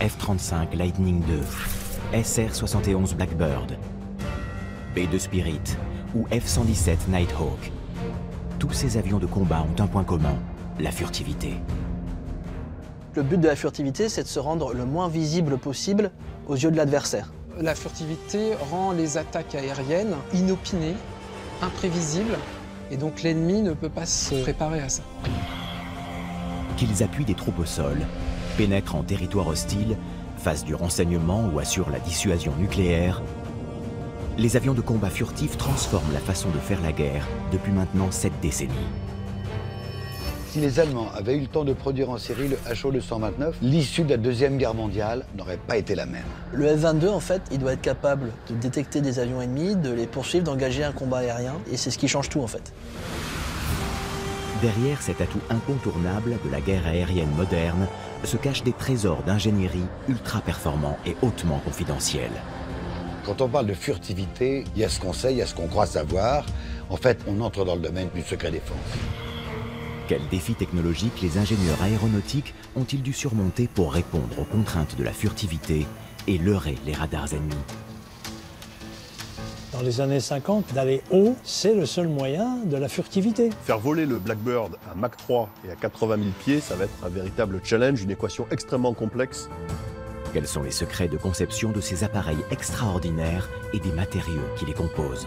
F-35 Lightning II, SR-71 Blackbird, B-2 Spirit ou F-117 Nighthawk. Tous ces avions de combat ont un point commun, la furtivité. Le but de la furtivité, c'est de se rendre le moins visible possible aux yeux de l'adversaire. La furtivité rend les attaques aériennes inopinées, imprévisibles, et donc l'ennemi ne peut pas se préparer à ça. Qu'ils appuient des troupes au sol, pénètrent en territoire hostile, fassent du renseignement ou assurent la dissuasion nucléaire, les avions de combat furtifs transforment la façon de faire la guerre depuis maintenant 7 décennies. Si les Allemands avaient eu le temps de produire en série le HO-229, l'issue de la Deuxième Guerre mondiale n'aurait pas été la même. Le F-22, en fait, il doit être capable de détecter des avions ennemis, de les poursuivre, d'engager un combat aérien, et c'est ce qui change tout, en fait. Derrière cet atout incontournable de la guerre aérienne moderne se cachent des trésors d'ingénierie ultra performants et hautement confidentiels. Quand on parle de furtivité, il y a ce qu'on sait, il y a ce qu'on croit savoir. En fait, on entre dans le domaine du secret défense. Quels défis technologiques les ingénieurs aéronautiques ont-ils dû surmonter pour répondre aux contraintes de la furtivité et leurrer les radars ennemis? Dans les années 50, d'aller haut, c'est le seul moyen de la furtivité. Faire voler le Blackbird à Mach 3 et à 80 000 pieds, ça va être un véritable challenge, une équation extrêmement complexe. Quels sont les secrets de conception de ces appareils extraordinaires et des matériaux qui les composent?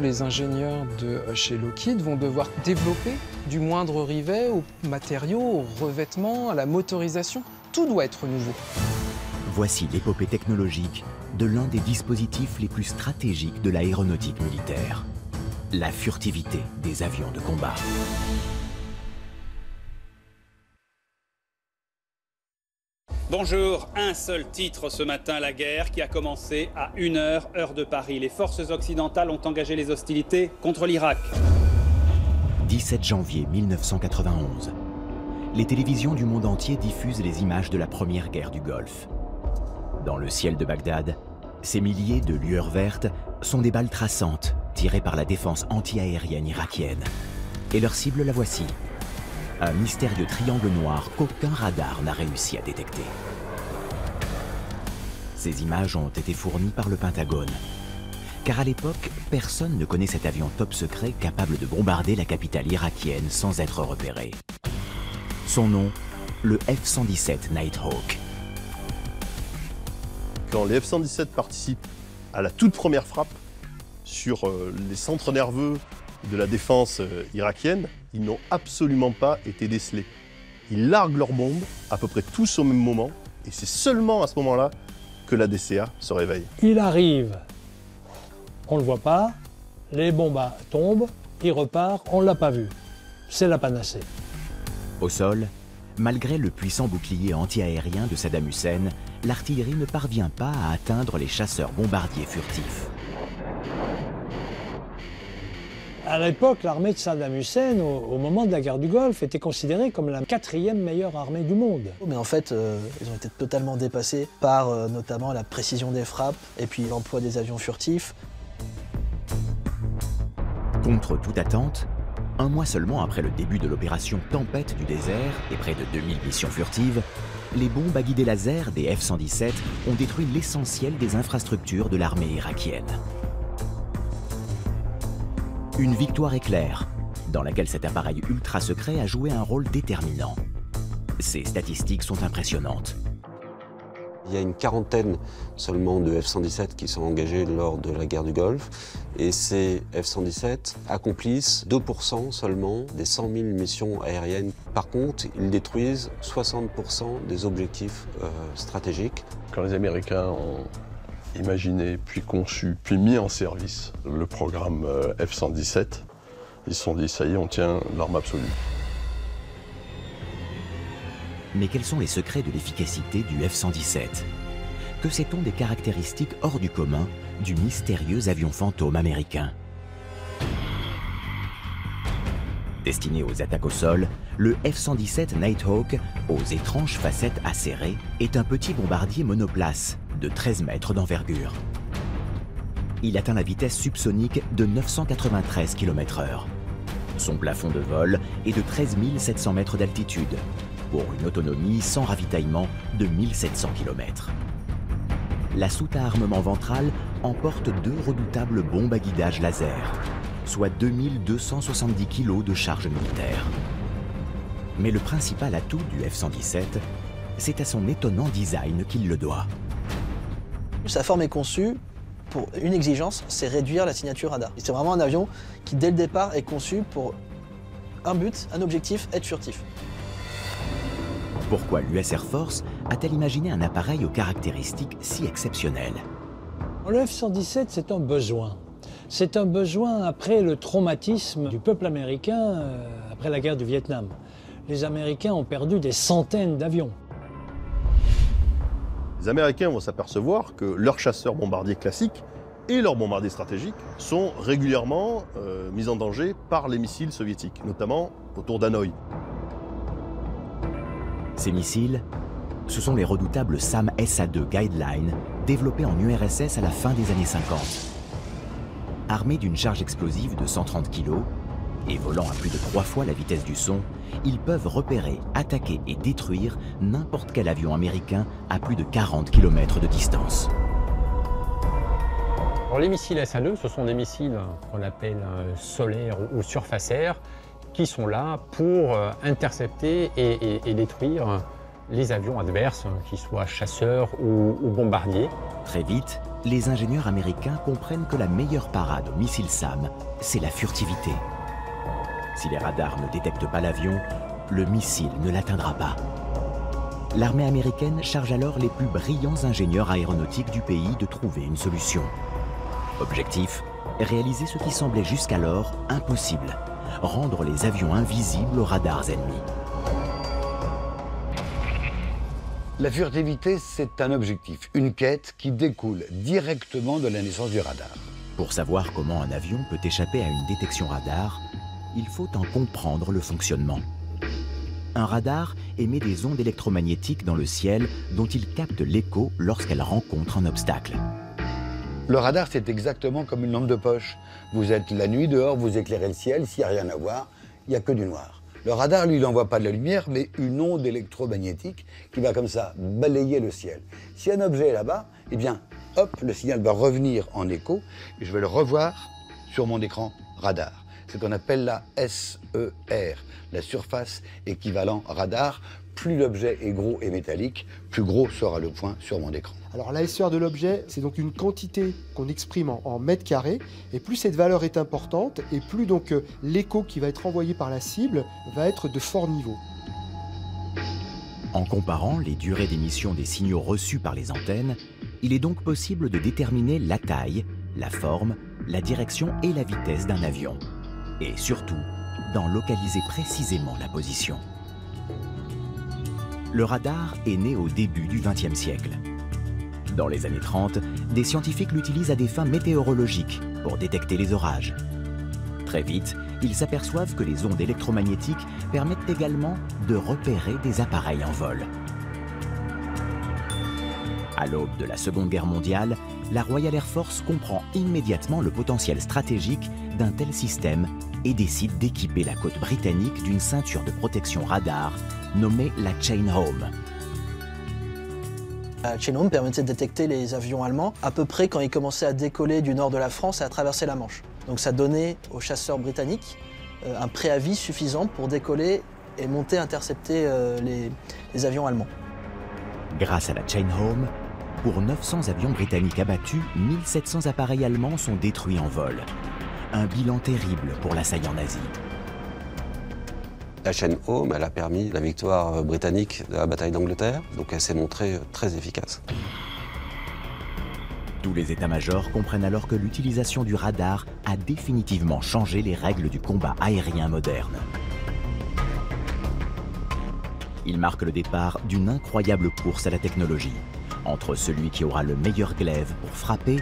Les ingénieurs de chez Lockheed vont devoir développer du moindre rivet aux matériaux, aux revêtements, à la motorisation. Tout doit être nouveau. Voici l'épopée technologique de l'un des dispositifs les plus stratégiques de l'aéronautique militaire. La furtivité des avions de combat. Bonjour, un seul titre ce matin, la guerre qui a commencé à 1h, heure de Paris. Les forces occidentales ont engagé les hostilités contre l'Irak. 17 janvier 1991. Les télévisions du monde entier diffusent les images de la première guerre du Golfe. Dans le ciel de Bagdad, ces milliers de lueurs vertes sont des balles traçantes tirées par la défense anti-aérienne irakienne. Et leur cible, la voici. Un mystérieux triangle noir qu'aucun radar n'a réussi à détecter. Ces images ont été fournies par le Pentagone. Car à l'époque, personne ne connaît cet avion top secret capable de bombarder la capitale irakienne sans être repéré. Son nom, le F-117 Nighthawk. Quand les F-117 participent à la toute première frappe sur les centres nerveux de la défense irakienne, ils n'ont absolument pas été décelés. Ils larguent leurs bombes à peu près tous au même moment, et c'est seulement à ce moment-là que la DCA se réveille. Il arrive, on ne le voit pas, les bombes tombent, il repart, on ne l'a pas vu. C'est la panacée. Au sol, malgré le puissant bouclier anti-aérien de Saddam Hussein, l'artillerie ne parvient pas à atteindre les chasseurs bombardiers furtifs. À l'époque, l'armée de Saddam Hussein, au moment de la guerre du Golfe, était considérée comme la 4e meilleure armée du monde. Mais en fait, ils ont été totalement dépassés par notamment la précision des frappes et puis l'emploi des avions furtifs. Contre toute attente, un mois seulement après le début de l'opération Tempête du désert et près de 2000 missions furtives, les bombes à guider laser des F-117 ont détruit l'essentiel des infrastructures de l'armée irakienne. Une victoire éclair, dans laquelle cet appareil ultra secret a joué un rôle déterminant. Ces statistiques sont impressionnantes. Il y a une quarantaine seulement de F-117 qui sont engagés lors de la guerre du Golfe. Et ces F-117 accomplissent 2% seulement des 100 000 missions aériennes. Par contre, ils détruisent 60% des objectifs stratégiques. Quand les Américains ont imaginé, puis conçu, puis mis en service le programme F-117, ils se sont dit, ça y est, on tient l'arme absolue. Mais quels sont les secrets de l'efficacité du F-117? Que sait-on des caractéristiques hors du commun du mystérieux avion fantôme américain? Destiné aux attaques au sol, le F-117 Nighthawk, aux étranges facettes acérées, est un petit bombardier monoplace de 13 mètres d'envergure. Il atteint la vitesse subsonique de 993 km/h. Son plafond de vol est de 13 700 mètres d'altitude. pour une autonomie sans ravitaillement de 1700 km. La soute à armement ventral emporte 2 redoutables bombes à guidage laser, soit 2270 kg de charge militaire. Mais le principal atout du F-117, c'est à son étonnant design qu'il le doit. Sa forme est conçue pour une exigence, c'est réduire la signature radar. C'est vraiment un avion qui, dès le départ, est conçu pour un but, un objectif, être furtif. Pourquoi l'US Air Force a-t-elle imaginé un appareil aux caractéristiques si exceptionnelles? Le F-117, c'est un besoin. C'est un besoin après le traumatisme du peuple américain après la guerre du Vietnam. Les Américains ont perdu des centaines d'avions. Les Américains vont s'apercevoir que leurs chasseurs bombardiers classiques et leurs bombardiers stratégiques sont régulièrement mis en danger par les missiles soviétiques, notamment autour d'Hanoï. Ces missiles, ce sont les redoutables SAM SA-2 Guideline développés en URSS à la fin des années 50. Armés d'une charge explosive de 130 kg et volant à plus de 3 fois la vitesse du son, ils peuvent repérer, attaquer et détruire n'importe quel avion américain à plus de 40 km de distance. Alors, les missiles SA-2, ce sont des missiles qu'on appelle solaires ou surface-air, qui sont là pour intercepter et détruire les avions adverses, qu'ils soient chasseurs ou bombardiers. Très vite, les ingénieurs américains comprennent que la meilleure parade aux missiles SAM, c'est la furtivité. Si les radars ne détectent pas l'avion, le missile ne l'atteindra pas. L'armée américaine charge alors les plus brillants ingénieurs aéronautiques du pays de trouver une solution. Objectif, réaliser ce qui semblait jusqu'alors impossible, rendre les avions invisibles aux radars ennemis. La furtivité, c'est un objectif, une quête qui découle directement de la naissance du radar. Pour savoir comment un avion peut échapper à une détection radar, il faut en comprendre le fonctionnement. Un radar émet des ondes électromagnétiques dans le ciel dont il capte l'écho lorsqu'elle rencontre un obstacle. Le radar, c'est exactement comme une lampe de poche. Vous êtes la nuit dehors, vous éclairez le ciel, s'il n'y a rien à voir, il n'y a que du noir. Le radar, lui, il n'envoie pas de la lumière, mais une onde électromagnétique qui va comme ça balayer le ciel. Si un objet est là-bas, eh bien, hop, le signal va revenir en écho et je vais le revoir sur mon écran radar. C'est ce qu'on appelle la SER, la surface équivalent radar. Plus l'objet est gros et métallique, plus gros sera le point sur mon écran. Alors la SER de l'objet, c'est donc une quantité qu'on exprime en mètres carrés, et plus cette valeur est importante, et plus donc l'écho qui va être envoyé par la cible va être de fort niveau. En comparant les durées d'émission des signaux reçus par les antennes, il est donc possible de déterminer la taille, la forme, la direction et la vitesse d'un avion. Et surtout, d'en localiser précisément la position. Le radar est né au début du XXe siècle. Dans les années 30, des scientifiques l'utilisent à des fins météorologiques pour détecter les orages. Très vite, ils s'aperçoivent que les ondes électromagnétiques permettent également de repérer des appareils en vol. À l'aube de la Seconde Guerre mondiale, la Royal Air Force comprend immédiatement le potentiel stratégique d'un tel système et décide d'équiper la côte britannique d'une ceinture de protection radar nommée la Chain Home. La Chain Home permettait de détecter les avions allemands à peu près quand ils commençaient à décoller du nord de la France et à traverser la Manche. Donc ça donnait aux chasseurs britanniques un préavis suffisant pour décoller et monter intercepter les avions allemands. Grâce à la Chain Home, pour 900 avions britanniques abattus, 1700 appareils allemands sont détruits en vol. Un bilan terrible pour l'assaillant nazi. La Chain Home, elle a permis la victoire britannique de la bataille d'Angleterre, donc elle s'est montrée très efficace. Tous les états-majors comprennent alors que l'utilisation du radar a définitivement changé les règles du combat aérien moderne. Il marque le départ d'une incroyable course à la technologie, entre celui qui aura le meilleur glaive pour frapper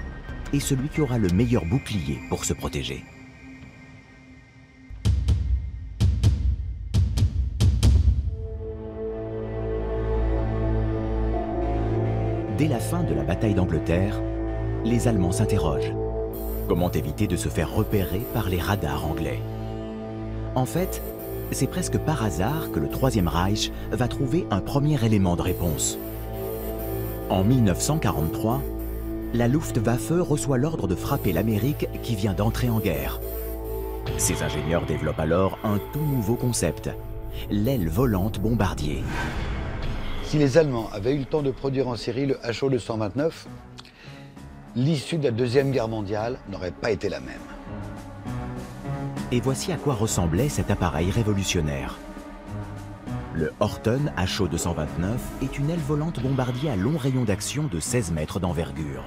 et celui qui aura le meilleur bouclier pour se protéger. Dès la fin de la bataille d'Angleterre, les Allemands s'interrogent. Comment éviter de se faire repérer par les radars anglais? En fait, c'est presque par hasard que le Troisième Reich va trouver un premier élément de réponse. En 1943, la Luftwaffe reçoit l'ordre de frapper l'Amérique qui vient d'entrer en guerre. Ses ingénieurs développent alors un tout nouveau concept, l'aile volante bombardier. Si les Allemands avaient eu le temps de produire en série le HO-229, l'issue de la Deuxième Guerre mondiale n'aurait pas été la même. Et voici à quoi ressemblait cet appareil révolutionnaire. Le Horten HO-229 est une aile volante bombardier à long rayon d'action de 16 mètres d'envergure.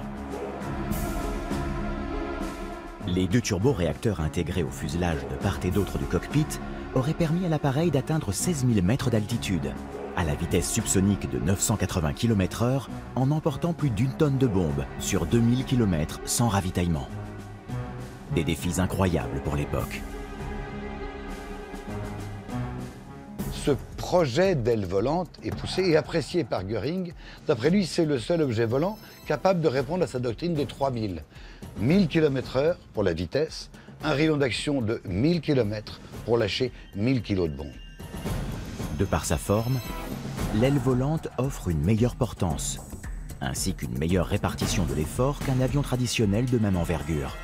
Les deux turboréacteurs intégrés au fuselage de part et d'autre du cockpit auraient permis à l'appareil d'atteindre 16 000 mètres d'altitude, à la vitesse subsonique de 980 km/h, en emportant plus d'1 tonne de bombes sur 2000 km sans ravitaillement. Des défis incroyables pour l'époque. Ce projet d'aile volante est poussé et apprécié par Göring. D'après lui, c'est le seul objet volant capable de répondre à sa doctrine des 3000. 1000 km/h pour la vitesse, un rayon d'action de 1000 km pour lâcher 1000 kg de bombes. De par sa forme, l'aile volante offre une meilleure portance, ainsi qu'une meilleure répartition de l'effort qu'un avion traditionnel de même envergure.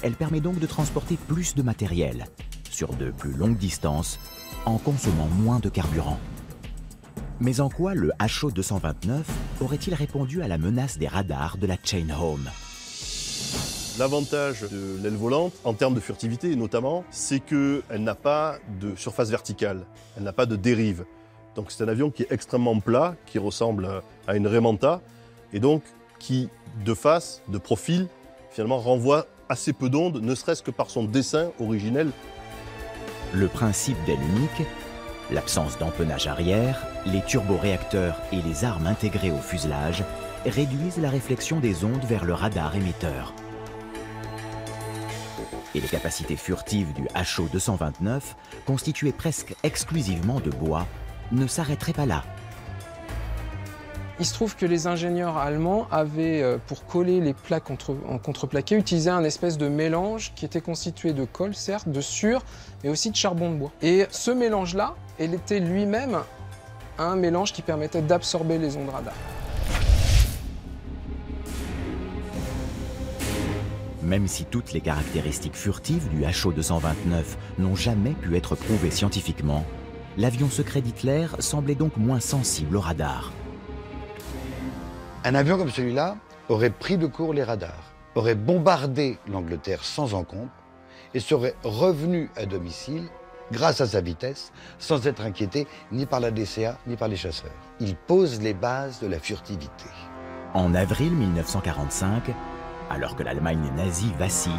Elle permet donc de transporter plus de matériel, sur de plus longues distances, en consommant moins de carburant. Mais en quoi le HO-229 aurait-il répondu à la menace des radars de la Chain Home? L'avantage de l'aile volante, en termes de furtivité notamment, c'est qu'elle n'a pas de surface verticale, elle n'a pas de dérive. Donc c'est un avion qui est extrêmement plat, qui ressemble à une Raymanta, et donc qui, de face, de profil, finalement renvoie assez peu d'ondes, ne serait-ce que par son dessin originel. Le principe d'aile unique, l'absence d'empennage arrière, les turboréacteurs et les armes intégrées au fuselage réduisent la réflexion des ondes vers le radar émetteur. Et les capacités furtives du HO-229, constituées presque exclusivement de bois, ne s'arrêteraient pas là. Il se trouve que les ingénieurs allemands avaient, pour coller les plaques en contreplaqué, utilisé un espèce de mélange qui était constitué de colle, certes, de sur, mais aussi de charbon de bois. Et ce mélange-là, il était lui-même un mélange qui permettait d'absorber les ondes radar. Même si toutes les caractéristiques furtives du HO-229 n'ont jamais pu être prouvées scientifiquement, l'avion secret d'Hitler semblait donc moins sensible au radar. Un avion comme celui-là aurait pris de court les radars, aurait bombardé l'Angleterre sans encombre et serait revenu à domicile grâce à sa vitesse, sans être inquiété ni par la DCA ni par les chasseurs. Il pose les bases de la furtivité. En avril 1945, alors que l'Allemagne nazie vacille,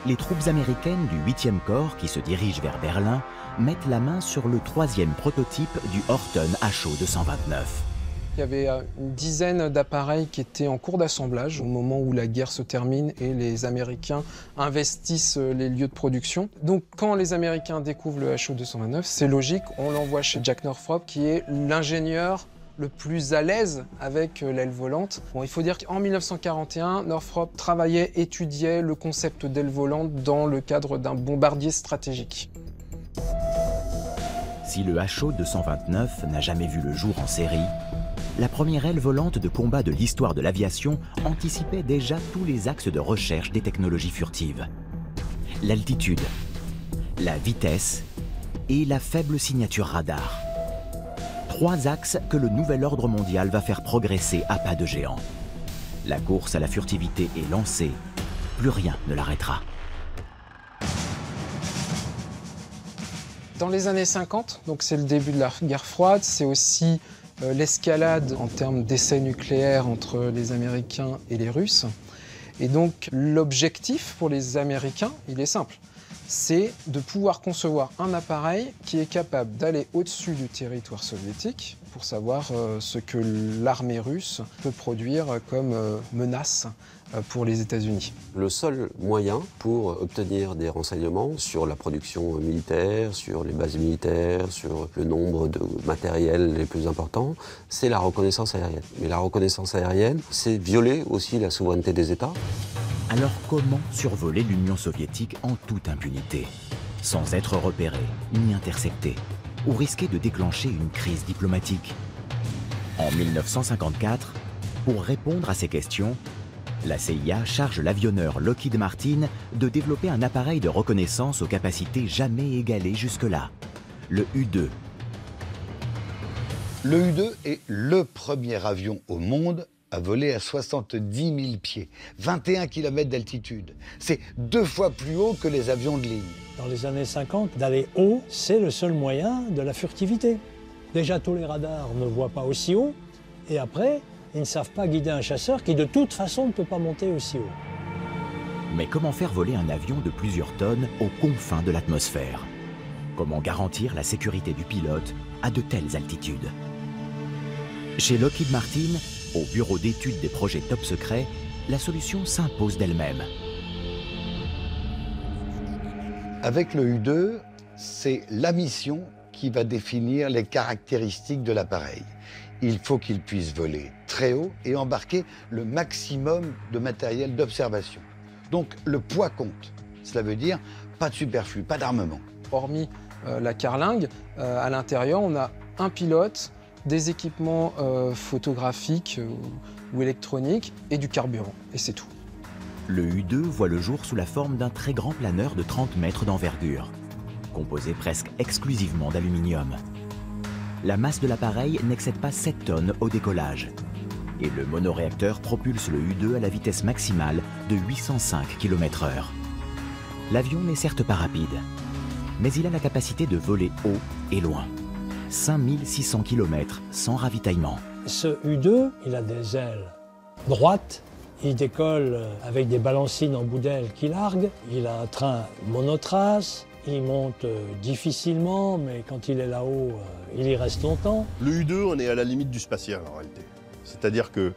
les troupes américaines du 8e corps qui se dirigent vers Berlin mettent la main sur le 3e prototype du Horten HO-229. Il y avait une dizaine d'appareils qui étaient en cours d'assemblage au moment où la guerre se termine et les Américains investissent les lieux de production. Donc quand les Américains découvrent le HO-229, c'est logique, on l'envoie chez Jack Northrop qui est l'ingénieur le plus à l'aise avec l'aile volante. Bon, il faut dire qu'en 1941, Northrop travaillait, étudiait le concept d'aile volante dans le cadre d'un bombardier stratégique. Si le HO-229 n'a jamais vu le jour en série, la première aile volante de combat de l'histoire de l'aviation anticipait déjà tous les axes de recherche des technologies furtives. L'altitude, la vitesse et la faible signature radar. 3 axes que le nouvel ordre mondial va faire progresser à pas de géant. La course à la furtivité est lancée, plus rien ne l'arrêtera. Dans les années 50, donc c'est le début de la guerre froide, c'est aussi l'escalade en termes d'essais nucléaires entre les Américains et les Russes. Et donc l'objectif pour les Américains, il est simple. C'est de pouvoir concevoir un appareil qui est capable d'aller au-dessus du territoire soviétique pour savoir ce que l'armée russe peut produire comme menace pour les États-Unis. Le seul moyen pour obtenir des renseignements sur la production militaire, sur les bases militaires, sur le nombre de matériels les plus importants, c'est la reconnaissance aérienne. Mais la reconnaissance aérienne, c'est violer aussi la souveraineté des États. Alors comment survoler l'Union soviétique en toute impunité? sans être repéré ni intercepté, ou risquer de déclencher une crise diplomatique. En 1954, pour répondre à ces questions, la CIA charge l'avionneur Lockheed Martin de développer un appareil de reconnaissance aux capacités jamais égalées jusque-là, le U-2. Le U-2 est le premier avion au monde à voler à 70 000 pieds, 21 km d'altitude. C'est 2 fois plus haut que les avions de ligne. Dans les années 50, d'aller haut, c'est le seul moyen de la furtivité. Déjà, tous les radars ne voient pas aussi haut, et après, ils ne savent pas guider un chasseur qui, de toute façon, ne peut pas monter aussi haut. Mais comment faire voler un avion de plusieurs tonnes aux confins de l'atmosphère? Comment garantir la sécurité du pilote à de telles altitudes? Chez Lockheed Martin, au bureau d'études des projets top secrets, la solution s'impose d'elle-même. Avec le U-2, c'est la mission qui va définir les caractéristiques de l'appareil. Il faut qu'il puisse voler très haut et embarquer le maximum de matériel d'observation. Donc le poids compte. Cela veut dire pas de superflu, pas d'armement. Hormis la carlingue, à l'intérieur, on a un pilote, des équipements photographiques ou électroniques et du carburant. Et c'est tout. Le U-2 voit le jour sous la forme d'un très grand planeur de 30 mètres d'envergure, composé presque exclusivement d'aluminium. La masse de l'appareil n'excède pas 7 tonnes au décollage. Et le monoréacteur propulse le U-2 à la vitesse maximale de 805 km/h. L'avion n'est certes pas rapide, mais il a la capacité de voler haut et loin. 5600 km sans ravitaillement. Ce U-2, il a des ailes droites. Il décolle avec des balancines en bout d'aile qui larguent. Il a un train monotrace. Il monte difficilement, mais quand il est là-haut, il y reste longtemps. Le U-2, on est à la limite du spatial en réalité. C'est-à-dire que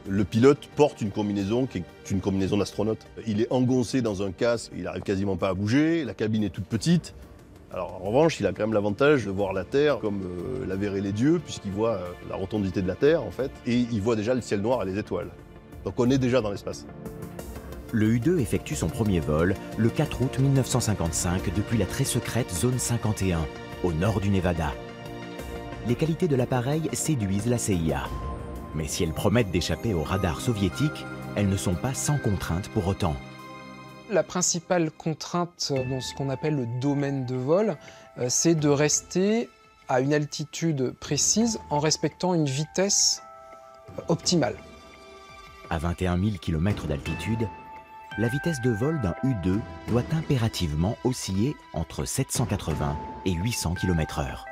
le pilote porte une combinaison qui est une combinaison d'astronaute. Il est engoncé dans un casque, il n'arrive quasiment pas à bouger, la cabine est toute petite. Alors en revanche, il a quand même l'avantage de voir la Terre comme la verraient les dieux, puisqu'il voit la rotondité de la Terre en fait, et il voit déjà le ciel noir et les étoiles. Donc on est déjà dans l'espace. Le U-2 effectue son premier vol le 4 août 1955 depuis la très secrète Zone 51, au nord du Nevada. Les qualités de l'appareil séduisent la CIA. Mais si elles promettent d'échapper aux radars soviétiques, elles ne sont pas sans contrainte pour autant. La principale contrainte dans ce qu'on appelle le domaine de vol, c'est de rester à une altitude précise en respectant une vitesse optimale. À 21 000 km d'altitude, la vitesse de vol d'un U-2 doit impérativement osciller entre 780 et 800 km/h.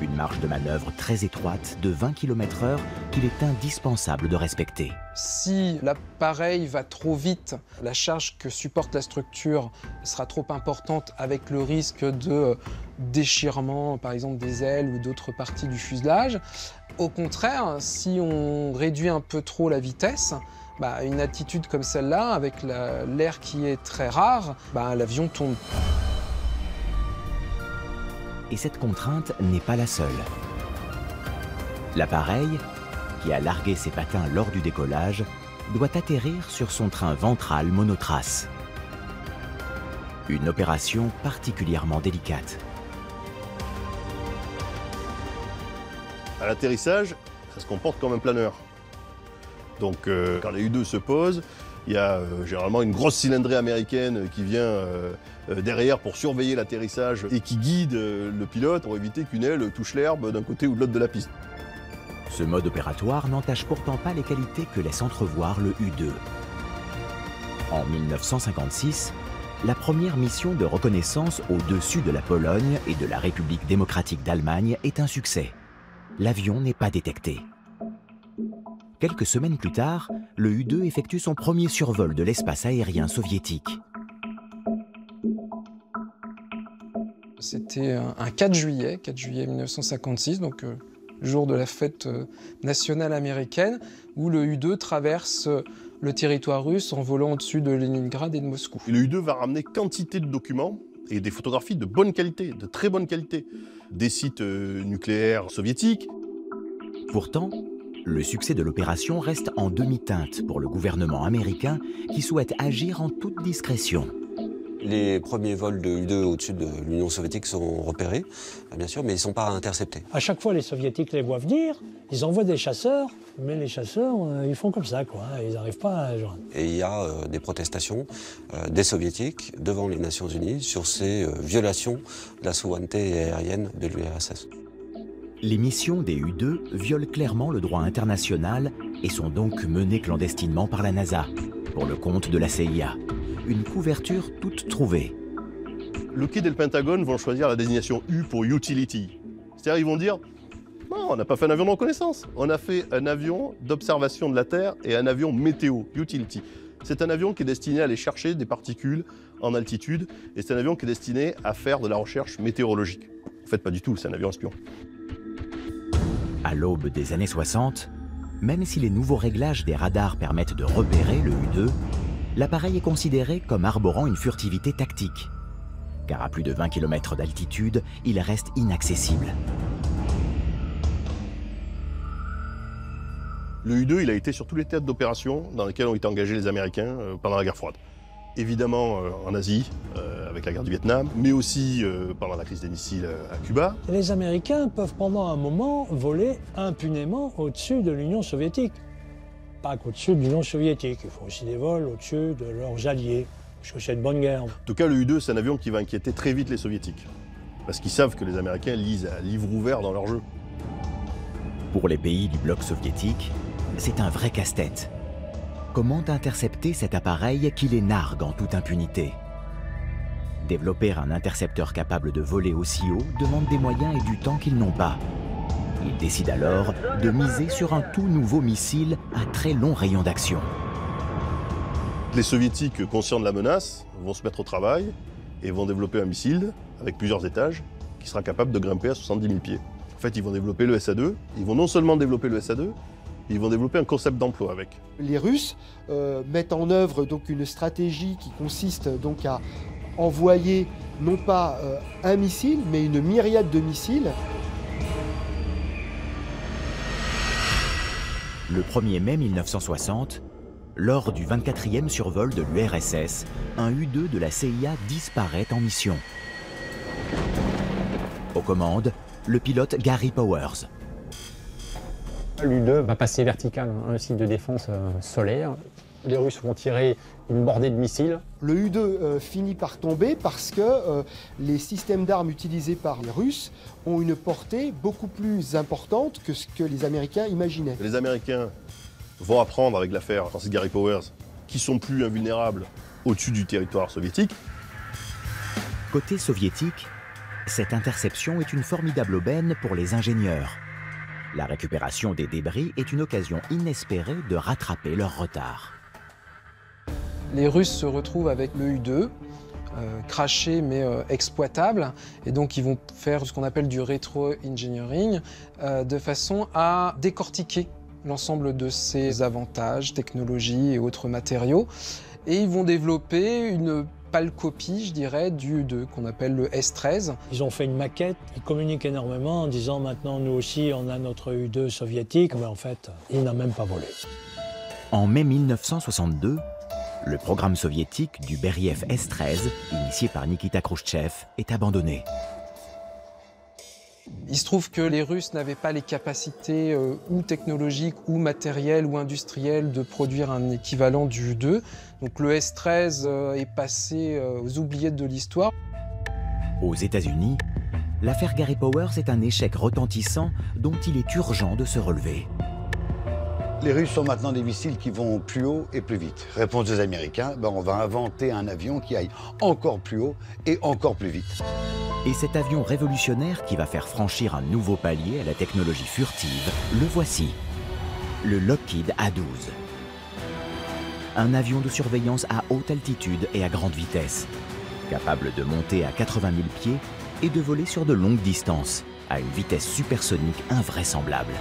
Une marge de manœuvre très étroite de 20 km/h qu'il est indispensable de respecter. Si l'appareil va trop vite, la charge que supporte la structure sera trop importante avec le risque de déchirement, par exemple des ailes ou d'autres parties du fuselage. Au contraire, si on réduit un peu trop la vitesse, une altitude comme celle-là, avec l'air qui est très rare, l'avion tombe. Et cette contrainte n'est pas la seule. L'appareil, qui a largué ses patins lors du décollage, doit atterrir sur son train ventral monotrace. Une opération particulièrement délicate. À l'atterrissage, ça se comporte comme un planeur. Donc quand les U-2 se posent, il y a généralement une grosse cylindrée américaine qui vient derrière pour surveiller l'atterrissage et qui guide le pilote pour éviter qu'une aile touche l'herbe d'un côté ou de l'autre de la piste. Ce mode opératoire n'entache pourtant pas les qualités que laisse entrevoir le U-2. En 1956, la première mission de reconnaissance au-dessus de la Pologne et de la République démocratique d'Allemagne est un succès. L'avion n'est pas détecté. Quelques semaines plus tard, le U-2 effectue son premier survol de l'espace aérien soviétique. C'était un 4 juillet 1956, donc jour de la fête nationale américaine, où le U-2 traverse le territoire russe en volant au-dessus de Leningrad et de Moscou. Et le U-2 va ramener quantité de documents et des photographies de bonne qualité, de très bonne qualité, des sites nucléaires soviétiques. Pourtant, le succès de l'opération reste en demi-teinte pour le gouvernement américain qui souhaite agir en toute discrétion. Les premiers vols de U-2 au-dessus de l'Union soviétique sont repérés, bien sûr, mais ils ne sont pas interceptés. À chaque fois, les soviétiques les voient venir, ils envoient des chasseurs, mais les chasseurs, ils font comme ça, quoi. Ils n'arrivent pas à joindre. Et il y a des protestations des soviétiques devant les Nations Unies sur ces violations de la souveraineté aérienne de l'URSS. Les missions des U-2 violent clairement le droit international et sont donc menées clandestinement par la NASA, pour le compte de la CIA. Une couverture toute trouvée. Lockheed et le Pentagone vont choisir la désignation U pour Utility. C'est-à-dire ils vont dire « Non, on n'a pas fait un avion de reconnaissance, on a fait un avion d'observation de la Terre et un avion météo, Utility ». C'est un avion qui est destiné à aller chercher des particules en altitude et c'est un avion qui est destiné à faire de la recherche météorologique. En fait, pas du tout, c'est un avion espion. À l'aube des années 60, même si les nouveaux réglages des radars permettent de repérer le U-2, l'appareil est considéré comme arborant une furtivité tactique. Car à plus de 20 km d'altitude, il reste inaccessible. Le U-2, il a été sur tous les théâtres d'opération dans lesquels ont été engagés les Américains pendant la guerre froide. Évidemment en Asie, avec la guerre du Vietnam, mais aussi pendant la crise des missiles à Cuba. Les Américains peuvent pendant un moment voler impunément au-dessus de l'Union soviétique. Pas qu'au-dessus de l'Union soviétique, ils font aussi des vols au-dessus de leurs alliés, parce que c'est une bonne guerre. En tout cas, le U-2, c'est un avion qui va inquiéter très vite les Soviétiques, parce qu'ils savent que les Américains lisent à livre ouvert dans leur jeu. Pour les pays du bloc soviétique, c'est un vrai casse-tête. Comment intercepter cet appareil qui les nargue en toute impunité? Développer un intercepteur capable de voler aussi haut demande des moyens et du temps qu'ils n'ont pas. Ils décident alors de miser sur un tout nouveau missile à très long rayon d'action. Les Soviétiques, conscients de la menace, vont se mettre au travail et vont développer un missile avec plusieurs étages qui sera capable de grimper à 70 000 pieds. En fait, ils vont développer le SA-2. Ils vont non seulement développer le SA-2, ils vont développer un concept d'emploi avec. Les Russes mettent en œuvre donc une stratégie qui consiste donc à envoyer non pas un missile, mais une myriade de missiles. Le 1er mai 1960, lors du 24e survol de l'URSS, un U-2 de la CIA disparaît en mission. Aux commandes, le pilote Gary Powers. L'U-2 va passer vertical, un site de défense solaire. Les Russes vont tirer une bordée de missiles. Le U-2 finit par tomber parce que les systèmes d'armes utilisés par les Russes ont une portée beaucoup plus importante que ce que les Américains imaginaient. Les Américains vont apprendre avec l'affaire Francis Gary Powers qu'ils sont plus invulnérables au-dessus du territoire soviétique. Côté soviétique, cette interception est une formidable aubaine pour les ingénieurs. La récupération des débris est une occasion inespérée de rattraper leur retard. Les Russes se retrouvent avec le U-2, craché mais exploitable, et donc ils vont faire ce qu'on appelle du rétro-engineering, de façon à décortiquer l'ensemble de ses avantages, technologies et autres matériaux, et ils vont développer une pâle copie, je dirais, du U-2 qu'on appelle le S-13. Ils ont fait une maquette, ils communiquent énormément en disant maintenant nous aussi on a notre U-2 soviétique, mais en fait il n'a même pas volé. En mai 1962, le programme soviétique du Beriev S-13, initié par Nikita Khrouchtchev, est abandonné. Il se trouve que les Russes n'avaient pas les capacités ou technologiques, ou matérielles, ou industrielles de produire un équivalent du U-2. Donc le S-13 est passé aux oubliettes de l'histoire. Aux États-Unis, l'affaire Gary Powers est un échec retentissant dont il est urgent de se relever. Les Russes ont maintenant des missiles qui vont plus haut et plus vite. Réponse des Américains, on va inventer un avion qui aille encore plus haut et encore plus vite. Et cet avion révolutionnaire qui va faire franchir un nouveau palier à la technologie furtive, le voici. Le Lockheed A-12. Un avion de surveillance à haute altitude et à grande vitesse, capable de monter à 80 000 pieds et de voler sur de longues distances, à une vitesse supersonique invraisemblable.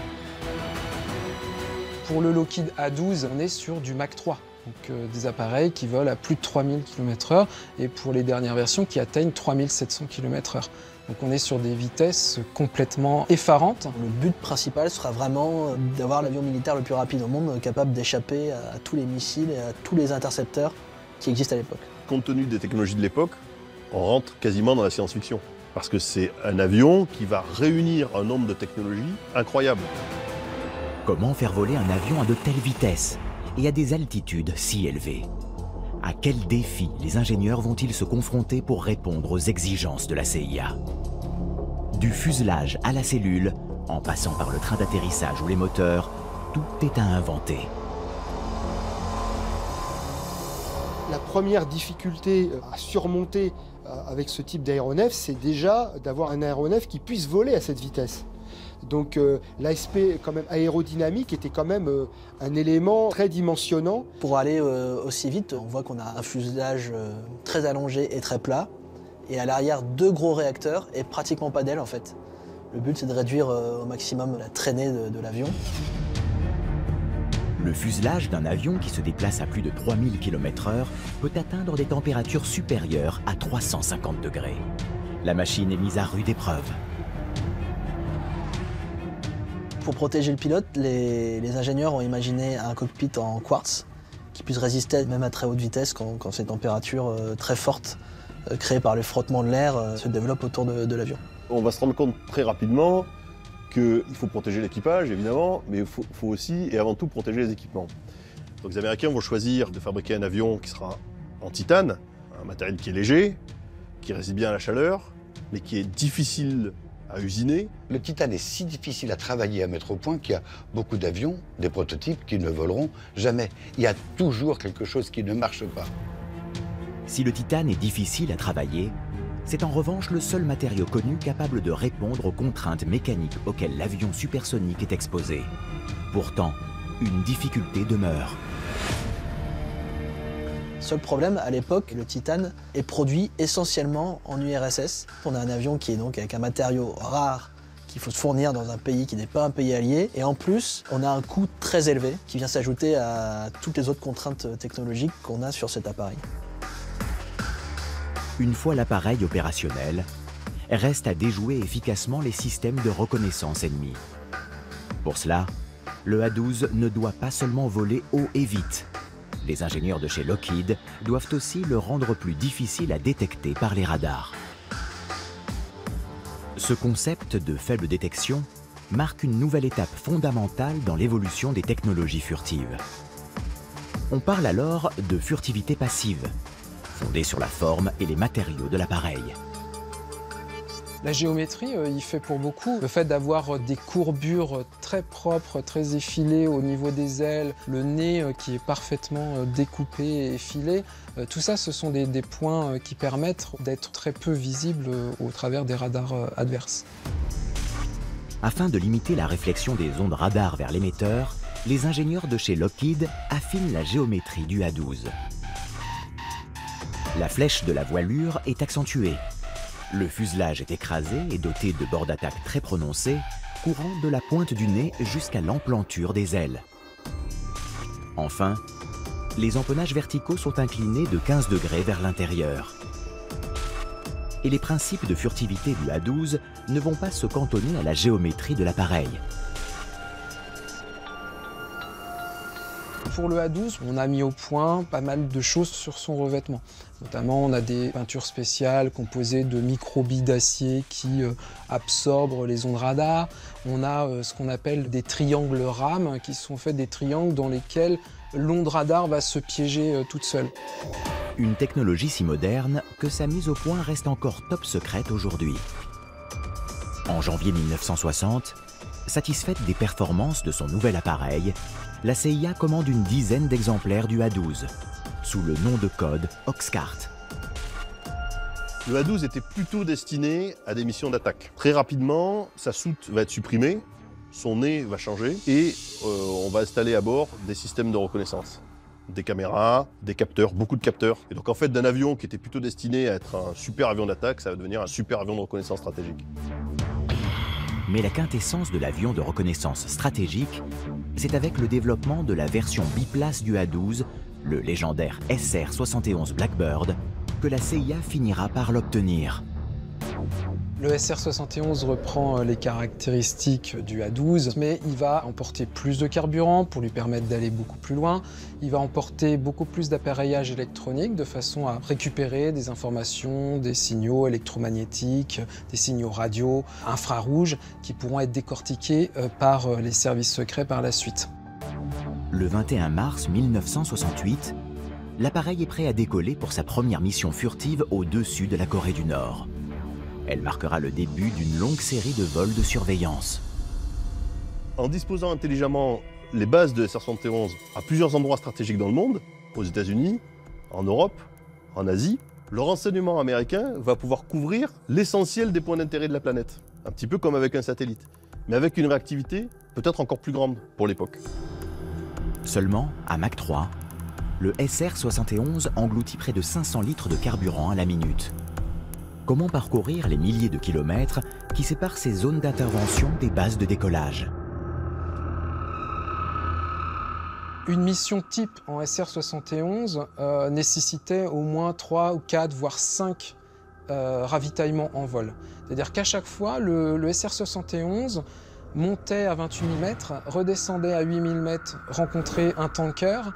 Pour le Lockheed A-12, on est sur du Mach 3, donc des appareils qui volent à plus de 3000 km/h, et pour les dernières versions qui atteignent 3700 km/h. Donc on est sur des vitesses complètement effarantes. Le but principal sera vraiment d'avoir l'avion militaire le plus rapide au monde, capable d'échapper à tous les missiles et à tous les intercepteurs qui existent à l'époque. compte tenu des technologies de l'époque, on rentre quasiment dans la science-fiction. Parce que c'est un avion qui va réunir un nombre de technologies incroyables. Comment faire voler un avion à de telles vitesses et à des altitudes si élevées? À quels défis les ingénieurs vont-ils se confronter pour répondre aux exigences de la CIA? Du fuselage à la cellule, en passant par le train d'atterrissage ou les moteurs, tout est à inventer. La première difficulté à surmonter avec ce type d'aéronef, c'est déjà d'avoir un aéronef qui puisse voler à cette vitesse. Donc l'aspect quand même aérodynamique était quand même un élément très dimensionnant. Pour aller aussi vite, on voit qu'on a un fuselage très allongé et très plat, et à l'arrière 2 gros réacteurs et pratiquement pas d'ailes en fait. Le but c'est de réduire au maximum la traînée de l'avion. Le fuselage d'un avion qui se déplace à plus de 3000 km/h peut atteindre des températures supérieures à 350 degrés. La machine est mise à rude épreuve. Pour protéger le pilote, les ingénieurs ont imaginé un cockpit en quartz qui puisse résister même à très haute vitesse quand ces températures très fortes créées par le frottement de l'air se développent autour de l'avion. On va se rendre compte très rapidement qu'il faut protéger l'équipage, évidemment, mais il faut aussi et avant tout protéger les équipements. Donc les Américains vont choisir de fabriquer un avion qui sera en titane, un matériel qui est léger, qui résiste bien à la chaleur, mais qui est difficile à usiner. Le titane est si difficile à travailler, à mettre au point qu'il y a beaucoup d'avions, des prototypes qui ne voleront jamais. Il y a toujours quelque chose qui ne marche pas. Si le titane est difficile à travailler, c'est en revanche le seul matériau connu capable de répondre aux contraintes mécaniques auxquelles l'avion supersonique est exposé. Pourtant, une difficulté demeure. Seul problème, à l'époque, le titane est produit essentiellement en URSS. On a un avion qui est donc avec un matériau rare qu'il faut se fournir dans un pays qui n'est pas un pays allié. Et en plus, on a un coût très élevé qui vient s'ajouter à toutes les autres contraintes technologiques qu'on a sur cet appareil. Une fois l'appareil opérationnel, reste à déjouer efficacement les systèmes de reconnaissance ennemis. Pour cela, le A-12 ne doit pas seulement voler haut et vite. Les ingénieurs de chez Lockheed doivent aussi le rendre plus difficile à détecter par les radars. Ce concept de faible détection marque une nouvelle étape fondamentale dans l'évolution des technologies furtives. On parle alors de furtivité passive, fondée sur la forme et les matériaux de l'appareil. La géométrie y fait pour beaucoup. Le fait d'avoir des courbures très propres, très effilées au niveau des ailes, le nez qui est parfaitement découpé et effilé, tout ça, ce sont des points qui permettent d'être très peu visibles au travers des radars adverses. Afin de limiter la réflexion des ondes radar vers l'émetteur, les ingénieurs de chez Lockheed affinent la géométrie du A-12. La flèche de la voilure est accentuée. Le fuselage est écrasé et doté de bords d'attaque très prononcés, courant de la pointe du nez jusqu'à l'emplanture des ailes. Enfin, les empennages verticaux sont inclinés de 15 degrés vers l'intérieur. Et les principes de furtivité du A-12 ne vont pas se cantonner à la géométrie de l'appareil. Pour le A-12, on a mis au point pas mal de choses sur son revêtement. Notamment, on a des peintures spéciales composées de microbilles d'acier qui absorbent les ondes radar. On a ce qu'on appelle des triangles rames, qui sont faits des triangles dans lesquels l'onde radar va se piéger toute seule. Une technologie si moderne que sa mise au point reste encore top secrète aujourd'hui. En janvier 1960, satisfaite des performances de son nouvel appareil, la CIA commande une dizaine d'exemplaires du A-12, sous le nom de code Oxcart. Le A-12 était plutôt destiné à des missions d'attaque. Très rapidement, sa soute va être supprimée, son nez va changer et on va installer à bord des systèmes de reconnaissance. Des caméras, des capteurs, beaucoup de capteurs. Et donc en fait, d'un avion qui était plutôt destiné à être un super avion d'attaque, ça va devenir un super avion de reconnaissance stratégique. Mais la quintessence de l'avion de reconnaissance stratégique, c'est avec le développement de la version biplace du A-12, le légendaire SR-71 Blackbird, que la CIA finira par l'obtenir. Le SR-71 reprend les caractéristiques du A-12, mais il va emporter plus de carburant pour lui permettre d'aller beaucoup plus loin. Il va emporter beaucoup plus d'appareillage électronique de façon à récupérer des informations, des signaux électromagnétiques, des signaux radio, infrarouges, qui pourront être décortiqués par les services secrets par la suite. Le 21 mars 1968, l'appareil est prêt à décoller pour sa première mission furtive au-dessus de la Corée du Nord. Elle marquera le début d'une longue série de vols de surveillance. En disposant intelligemment les bases de SR-71 à plusieurs endroits stratégiques dans le monde, aux États-Unis, en Europe, en Asie, le renseignement américain va pouvoir couvrir l'essentiel des points d'intérêt de la planète. Un petit peu comme avec un satellite, mais avec une réactivité peut-être encore plus grande pour l'époque. Seulement, à Mach 3, le SR-71 engloutit près de 500 litres de carburant à la minute. Comment parcourir les milliers de kilomètres qui séparent ces zones d'intervention des bases de décollage? Une mission type en SR-71 nécessitait au moins 3 ou 4, voire 5 ravitaillements en vol. C'est-à-dire qu'à chaque fois, le SR-71 montait à 28 000 mètres, redescendait à 8 000 mètres, rencontrait un tanker,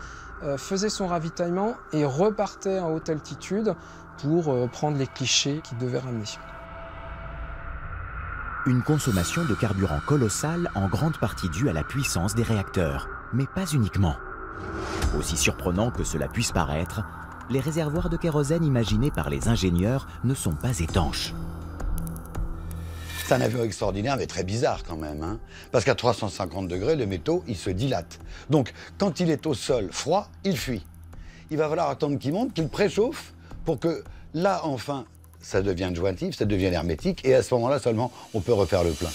faisait son ravitaillement et repartait en haute altitude pour prendre les clichés qu'il devait ramener. Une consommation de carburant colossale en grande partie due à la puissance des réacteurs, mais pas uniquement. Aussi surprenant que cela puisse paraître, les réservoirs de kérosène imaginés par les ingénieurs ne sont pas étanches. C'est un avion extraordinaire, mais très bizarre quand même, hein, parce qu'à 350 degrés, le métaux, il se dilate. Donc, quand il est au sol froid, il fuit. Il va falloir attendre qu'il monte, qu'il préchauffe, pour que là, enfin, ça devienne jointif, ça devienne hermétique, et à ce moment-là seulement, on peut refaire le plein.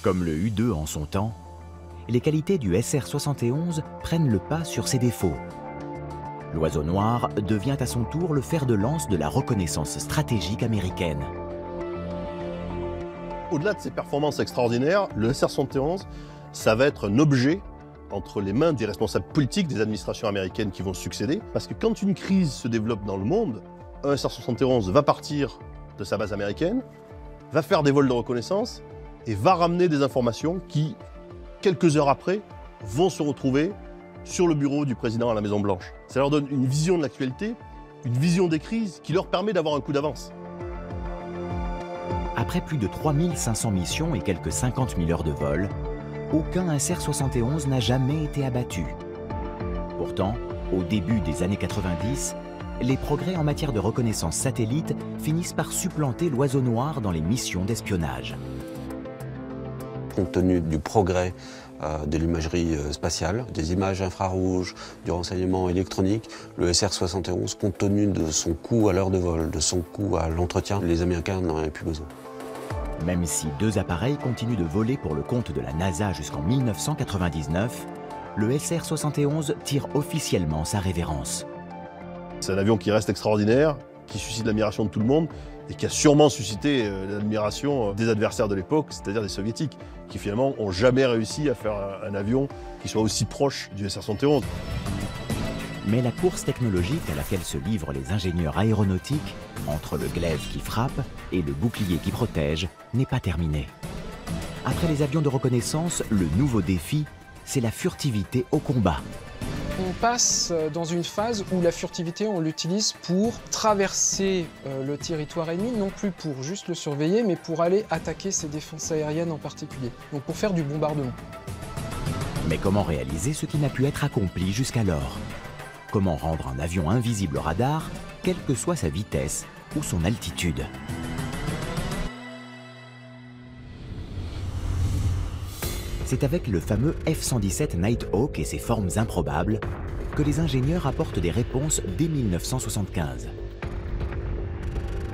Comme le U-2 en son temps, les qualités du SR-71 prennent le pas sur ses défauts. L'Oiseau Noir devient à son tour le fer de lance de la reconnaissance stratégique américaine. Au-delà de ses performances extraordinaires, le SR-71, ça va être un objet entre les mains des responsables politiques des administrations américaines qui vont succéder. Parce que quand une crise se développe dans le monde, un SR-71 va partir de sa base américaine, va faire des vols de reconnaissance et va ramener des informations qui, quelques heures après, vont se retrouver sur le bureau du président à la Maison-Blanche. Ça leur donne une vision de l'actualité, une vision des crises qui leur permet d'avoir un coup d'avance. Après plus de 3500 missions et quelques 50 000 heures de vol, aucun SR-71 n'a jamais été abattu. Pourtant, au début des années 90, les progrès en matière de reconnaissance satellite finissent par supplanter l'Oiseau Noir dans les missions d'espionnage. Compte tenu du progrès de l'imagerie spatiale, des images infrarouges, du renseignement électronique, le SR-71, compte tenu de son coût à l'heure de vol, de son coût à l'entretien, les Américains n'en avaient plus besoin. Même si 2 appareils continuent de voler pour le compte de la NASA jusqu'en 1999, le SR-71 tire officiellement sa révérence. C'est un avion qui reste extraordinaire, qui suscite l'admiration de tout le monde et qui a sûrement suscité l'admiration des adversaires de l'époque, c'est-à-dire des soviétiques, qui finalement n'ont jamais réussi à faire un avion qui soit aussi proche du SR-71. Mais la course technologique à laquelle se livrent les ingénieurs aéronautiques, entre le glaive qui frappe et le bouclier qui protège, n'est pas terminée. Après les avions de reconnaissance, le nouveau défi, c'est la furtivité au combat. On passe dans une phase où la furtivité, on l'utilise pour traverser le territoire ennemi, non plus pour juste le surveiller, mais pour aller attaquer ses défenses aériennes en particulier, donc pour faire du bombardement. Mais comment réaliser ce qui n'a pu être accompli jusqu'alors? Comment rendre un avion invisible au radar, quelle que soit sa vitesse ou son altitude? C'est avec le fameux F-117 Nighthawk et ses formes improbables que les ingénieurs apportent des réponses dès 1975.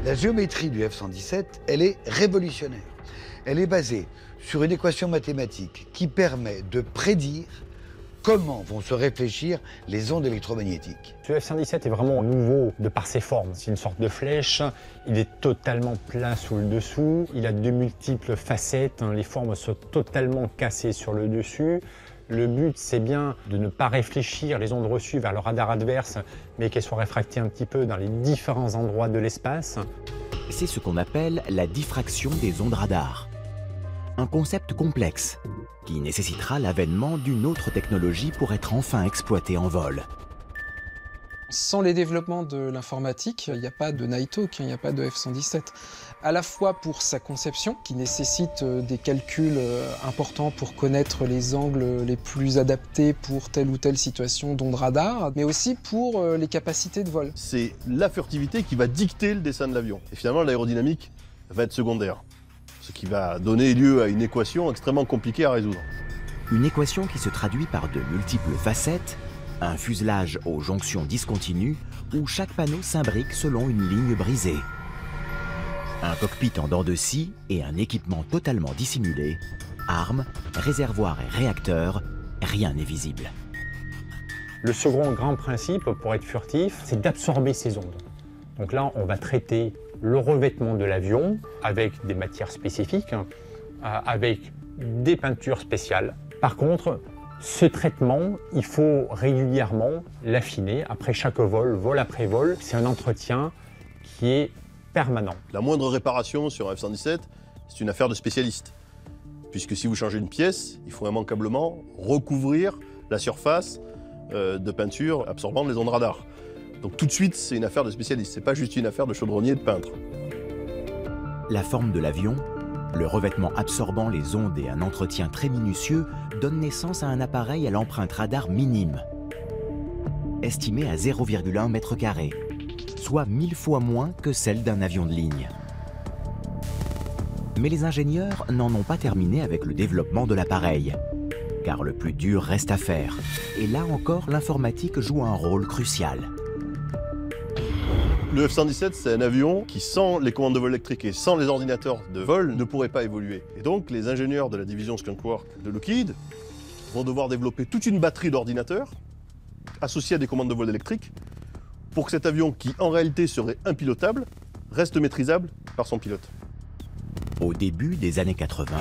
La géométrie du F-117, elle est révolutionnaire. Elle est basée sur une équation mathématique qui permet de prédire comment vont se réfléchir les ondes électromagnétiques. Ce F-117 est vraiment nouveau de par ses formes. C'est une sorte de flèche, il est totalement plat sous le dessous, il a de multiples facettes, les formes sont totalement cassées sur le dessus. Le but, c'est bien de ne pas réfléchir les ondes reçues vers le radar adverse, mais qu'elles soient réfractées un petit peu dans les différents endroits de l'espace. c'est ce qu'on appelle la diffraction des ondes radar. Un concept complexe qui nécessitera l'avènement d'une autre technologie pour être enfin exploité en vol. Sans les développements de l'informatique, il n'y a pas de Nighthawk, il n'y a pas de F-117. À la fois pour sa conception, qui nécessite des calculs importants pour connaître les angles les plus adaptés pour telle ou telle situation d'onde radar, mais aussi pour les capacités de vol. C'est la furtivité qui va dicter le dessin de l'avion. Et finalement, l'aérodynamique va être secondaire, ce qui va donner lieu à une équation extrêmement compliquée à résoudre. Une équation qui se traduit par de multiples facettes, un fuselage aux jonctions discontinues où chaque panneau s'imbrique selon une ligne brisée. Un cockpit en dents de scie et un équipement totalement dissimulé, armes, réservoirs et réacteurs, rien n'est visible. Le second grand principe pour être furtif, c'est d'absorber ces ondes. Donc là, on va traiter le revêtement de l'avion avec des matières spécifiques, avec des peintures spéciales. Par contre, ce traitement, il faut régulièrement l'affiner après chaque vol, vol après vol. C'est un entretien qui est permanent. La moindre réparation sur un F-117, c'est une affaire de spécialiste. Puisque si vous changez une pièce, il faut immanquablement recouvrir la surface de peinture absorbant les ondes radar. Donc tout de suite, c'est une affaire de spécialiste. C'est pas juste une affaire de chaudronnier et de peintre. La forme de l'avion, le revêtement absorbant les ondes et un entretien très minutieux donnent naissance à un appareil à l'empreinte radar minime, estimée à 0,1 m², soit 1000 fois moins que celle d'un avion de ligne. Mais les ingénieurs n'en ont pas terminé avec le développement de l'appareil, car le plus dur reste à faire. Et là encore, l'informatique joue un rôle crucial. Le F-117, c'est un avion qui, sans les commandes de vol électriques et sans les ordinateurs de vol, ne pourrait pas évoluer. Et donc, les ingénieurs de la division Skunk Works de Lockheed vont devoir développer toute une batterie d'ordinateurs associés à des commandes de vol électriques pour que cet avion, qui en réalité serait impilotable, reste maîtrisable par son pilote. Au début des années 80,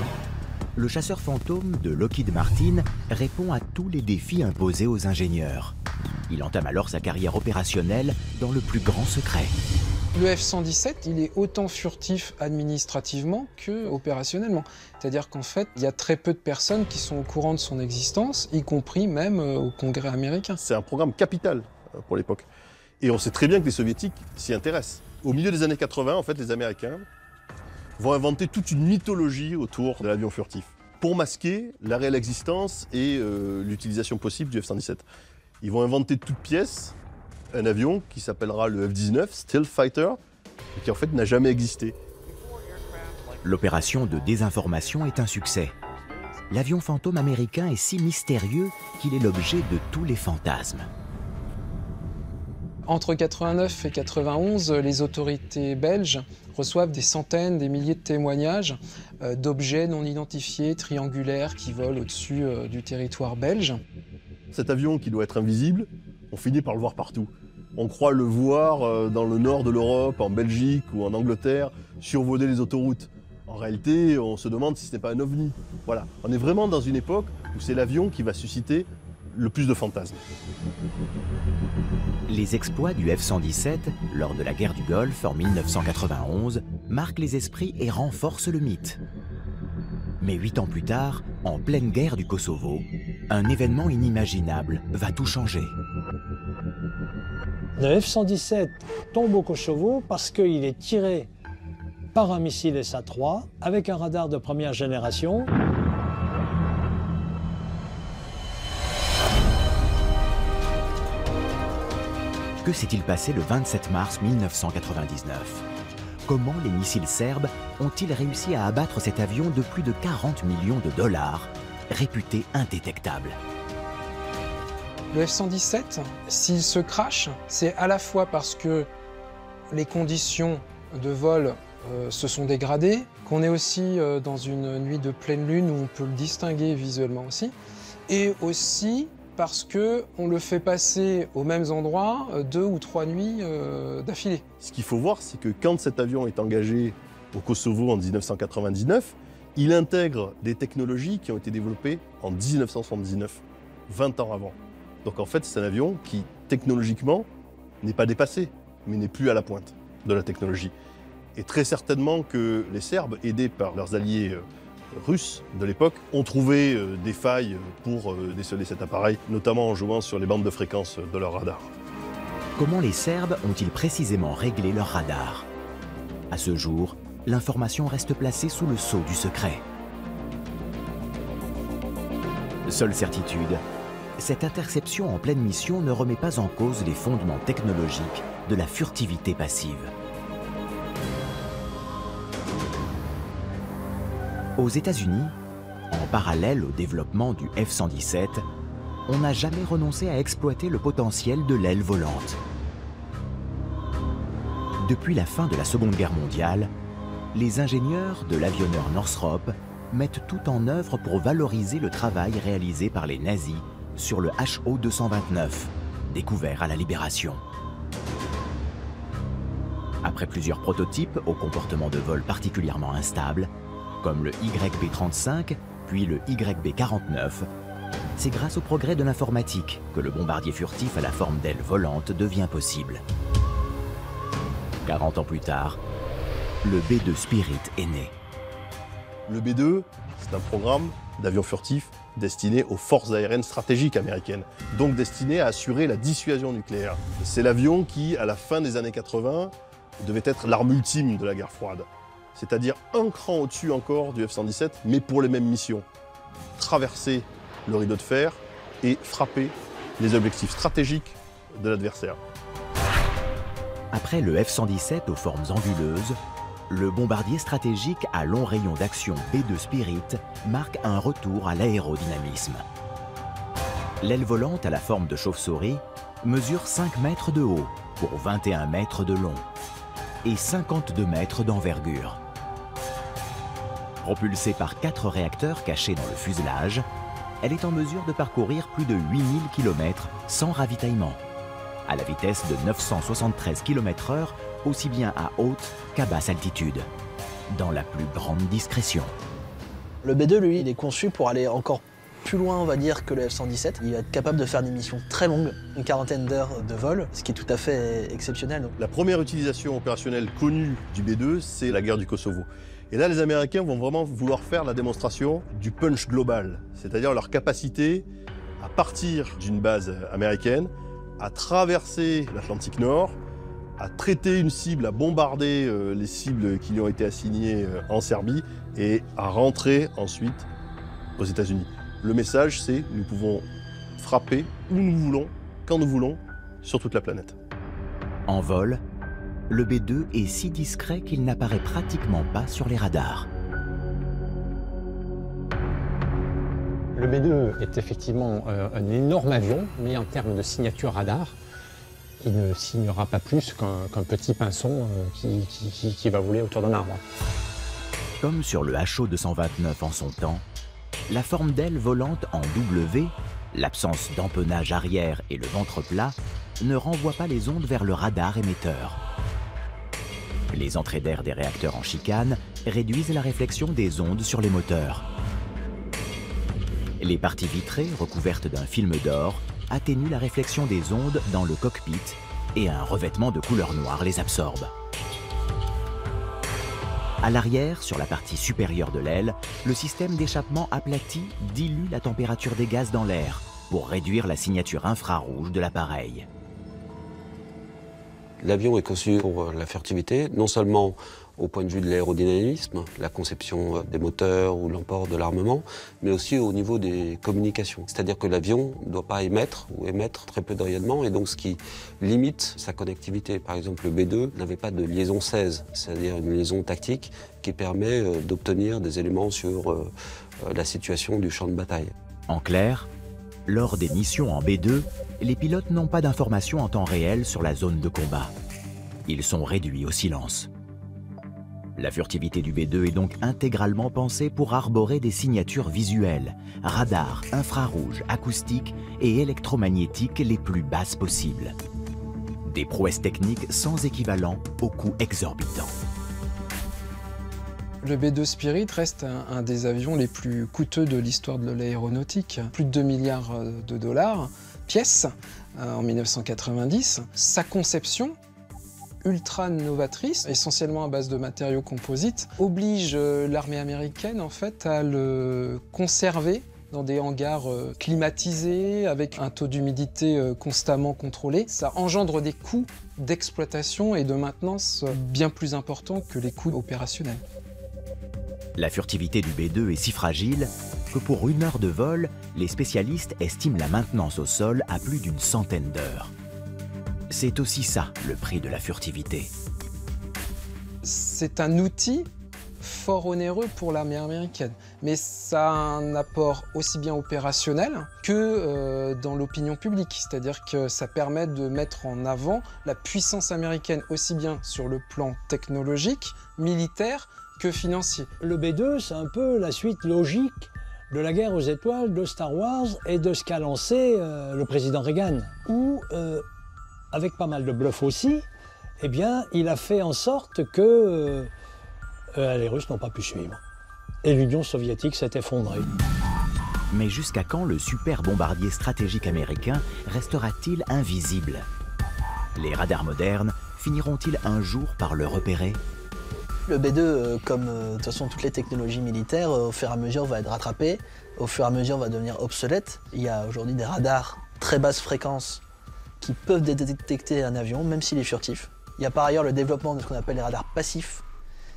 le chasseur fantôme de Lockheed Martin répond à tous les défis imposés aux ingénieurs. Il entame alors sa carrière opérationnelle dans le plus grand secret. Le F-117, il est autant furtif administrativement que opérationnellement. C'est-à-dire qu'en fait, il y a très peu de personnes qui sont au courant de son existence, y compris même au Congrès américain. C'est un programme capital pour l'époque. Et on sait très bien que les Soviétiques s'y intéressent. Au milieu des années 80, en fait, les Américains vont inventer toute une mythologie autour de l'avion furtif pour masquer la réelle existence et l'utilisation possible du F-117. Ils vont inventer de toutes pièces un avion qui s'appellera le F-19, Stealth Fighter, et qui en fait n'a jamais existé. L'opération de désinformation est un succès. L'avion fantôme américain est si mystérieux qu'il est l'objet de tous les fantasmes. Entre 89 et 91, les autorités belges reçoivent des centaines, des milliers de témoignages d'objets non identifiés, triangulaires, qui volent au-dessus du territoire belge. Cet avion qui doit être invisible, on finit par le voir partout. On croit le voir dans le nord de l'Europe, en Belgique ou en Angleterre, survoler les autoroutes. En réalité, on se demande si ce n'est pas un ovni. Voilà, on est vraiment dans une époque où c'est l'avion qui va susciter le plus de fantasmes. Les exploits du F-117 lors de la guerre du Golfe en 1991 marquent les esprits et renforcent le mythe. Mais 8 ans plus tard, en pleine guerre du Kosovo, un événement inimaginable va tout changer. Le F-117 tombe au Kosovo parce qu'il est tiré par un missile SA-3 avec un radar de première génération. Que s'est-il passé le 27 mars 1999 ? Comment les missiles serbes ont-ils réussi à abattre cet avion de plus de 40 millions de dollars, réputé indétectable ? Le F-117, s'il se crache, c'est à la fois parce que les conditions de vol se sont dégradées, qu'on est aussi dans une nuit de pleine lune où on peut le distinguer visuellement aussi, et aussi parce qu'on le fait passer aux mêmes endroits 2 ou 3 nuits d'affilée. Ce qu'il faut voir, c'est que quand cet avion est engagé au Kosovo en 1999, il intègre des technologies qui ont été développées en 1979, 20 ans avant. Donc en fait, c'est un avion qui, technologiquement, n'est pas dépassé, mais n'est plus à la pointe de la technologie. Et très certainement que les Serbes, aidés par leurs alliés russes de l'époque, ont trouvé des failles pour déceler cet appareil, notamment en jouant sur les bandes de fréquence de leur radar. Comment les Serbes ont-ils précisément réglé leur radar? À ce jour, l'information reste placée sous le sceau du secret. Seule certitude, cette interception en pleine mission ne remet pas en cause les fondements technologiques de la furtivité passive. Aux États-Unis, en parallèle au développement du F-117, on n'a jamais renoncé à exploiter le potentiel de l'aile volante. Depuis la fin de la Seconde Guerre mondiale, les ingénieurs de l'avionneur Northrop mettent tout en œuvre pour valoriser le travail réalisé par les nazis sur le HO-229, découvert à la Libération. Après plusieurs prototypes au comportement de vol particulièrement instable, comme le YB-35 puis le YB-49, c'est grâce au progrès de l'informatique que le bombardier furtif à la forme d'aile volante devient possible. 40 ans plus tard, le B-2 Spirit est né. Le B-2, c'est un programme d'avion furtif destiné aux forces aériennes stratégiques américaines, donc destiné à assurer la dissuasion nucléaire. C'est l'avion qui, à la fin des années 80, devait être l'arme ultime de la guerre froide. C'est-à-dire un cran au-dessus encore du F-117, mais pour les mêmes missions. Traverser le rideau de fer et frapper les objectifs stratégiques de l'adversaire. Après le F-117 aux formes anguleuses, le bombardier stratégique à long rayon d'action B-2 Spirit marque un retour à l'aérodynamisme. L'aile volante à la forme de chauve-souris mesure 5 mètres de haut pour 21 mètres de long et 52 mètres d'envergure. Propulsée par 4 réacteurs cachés dans le fuselage, elle est en mesure de parcourir plus de 8000 km sans ravitaillement, à la vitesse de 973 km/h, aussi bien à haute qu'à basse altitude, dans la plus grande discrétion. Le B-2, lui, il est conçu pour aller encore plus loin, on va dire, que le F-117. Il va être capable de faire des missions très longues, une quarantaine d'heures de vol, ce qui est tout à fait exceptionnel. La première utilisation opérationnelle connue du B-2, c'est la guerre du Kosovo. Et là, les Américains vont vraiment vouloir faire la démonstration du punch global, c'est-à-dire leur capacité à partir d'une base américaine, à traverser l'Atlantique Nord, à traiter une cible, à bombarder les cibles qui lui ont été assignées en Serbie et à rentrer ensuite aux États-Unis. Le message, c'est nous pouvons frapper où nous voulons, quand nous voulons, sur toute la planète. En vol, le B-2 est si discret qu'il n'apparaît pratiquement pas sur les radars. Le B-2 est effectivement un énorme avion, mais en termes de signature radar, il ne signera pas plus qu'un petit pinson qui va voler autour d'un arbre. Comme sur le HO-229 en son temps, la forme d'aile volante en W, l'absence d'empennage arrière et le ventre plat ne renvoient pas les ondes vers le radar émetteur. Les entrées d'air des réacteurs en chicane réduisent la réflexion des ondes sur les moteurs. Les parties vitrées recouvertes d'un film d'or atténuent la réflexion des ondes dans le cockpit et un revêtement de couleur noire les absorbe. À l'arrière, sur la partie supérieure de l'aile, le système d'échappement aplati dilue la température des gaz dans l'air pour réduire la signature infrarouge de l'appareil. L'avion est conçu pour la furtivité, non seulement au point de vue de l'aérodynamisme, la conception des moteurs ou l'emport de l'armement, mais aussi au niveau des communications. C'est-à-dire que l'avion ne doit pas émettre ou émettre très peu de rayonnement, et donc ce qui limite sa connectivité. Par exemple, le B-2 n'avait pas de liaison 16, c'est-à-dire une liaison tactique qui permet d'obtenir des éléments sur la situation du champ de bataille. En clair, lors des missions en B-2, les pilotes n'ont pas d'informations en temps réel sur la zone de combat. Ils sont réduits au silence. La furtivité du B-2 est donc intégralement pensée pour arborer des signatures visuelles, radars, infrarouges, acoustiques et électromagnétiques les plus basses possibles. Des prouesses techniques sans équivalent au coût exorbitant. Le B-2 Spirit reste un des avions les plus coûteux de l'histoire de l'aéronautique. Plus de 2 milliards de dollars pièce en 1990. Sa conception ultra novatrice, essentiellement à base de matériaux composites, oblige l'armée américaine en fait à le conserver dans des hangars climatisés, avec un taux d'humidité constamment contrôlé. Ça engendre des coûts d'exploitation et de maintenance bien plus importants que les coûts opérationnels. La furtivité du B-2 est si fragile que pour 1 heure de vol, les spécialistes estiment la maintenance au sol à plus d'une centaine d'heures. C'est aussi ça, le prix de la furtivité. C'est un outil fort onéreux pour l'armée américaine, mais ça a un apport aussi bien opérationnel que dans l'opinion publique, c'est-à-dire que ça permet de mettre en avant la puissance américaine aussi bien sur le plan technologique, militaire, que financier. Le B-2, c'est un peu la suite logique de la guerre aux étoiles, de Star Wars et de ce qu'a lancé le président Reagan, où, avec pas mal de bluff aussi, eh bien, il a fait en sorte que les Russes n'ont pas pu suivre. Et l'Union soviétique s'est effondrée. Mais jusqu'à quand le super bombardier stratégique américain restera-t-il invisible? Les radars modernes finiront-ils un jour par le repérer? Le B-2, comme de toute façon toutes les technologies militaires, au fur et à mesure va être rattrapé, au fur et à mesure va devenir obsolète. Il y a aujourd'hui des radars très basse fréquence qui peuvent détecter un avion, même s'il est furtif. Il y a par ailleurs le développement de ce qu'on appelle les radars passifs.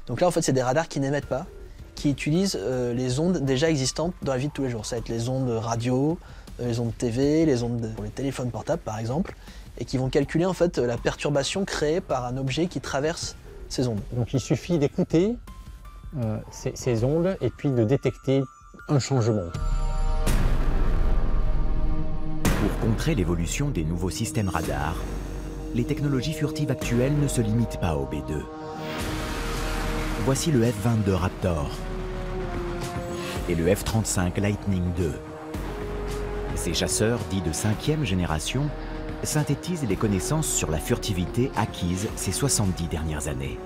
Donc là, en fait, c'est des radars qui n'émettent pas, qui utilisent les ondes déjà existantes dans la vie de tous les jours. Ça va être les ondes radio, les ondes TV, les ondes pour les téléphones portables, par exemple, et qui vont calculer en fait la perturbation créée par un objet qui traverse ces ondes. Donc il suffit d'écouter ces ondes et puis de détecter un changement. Pour contrer l'évolution des nouveaux systèmes radars, les technologies furtives actuelles ne se limitent pas au B-2. Voici le F-22 Raptor et le F-35 Lightning II. Ces chasseurs, dits de 5e génération, synthétisent les connaissances sur la furtivité acquises ces 70 dernières années.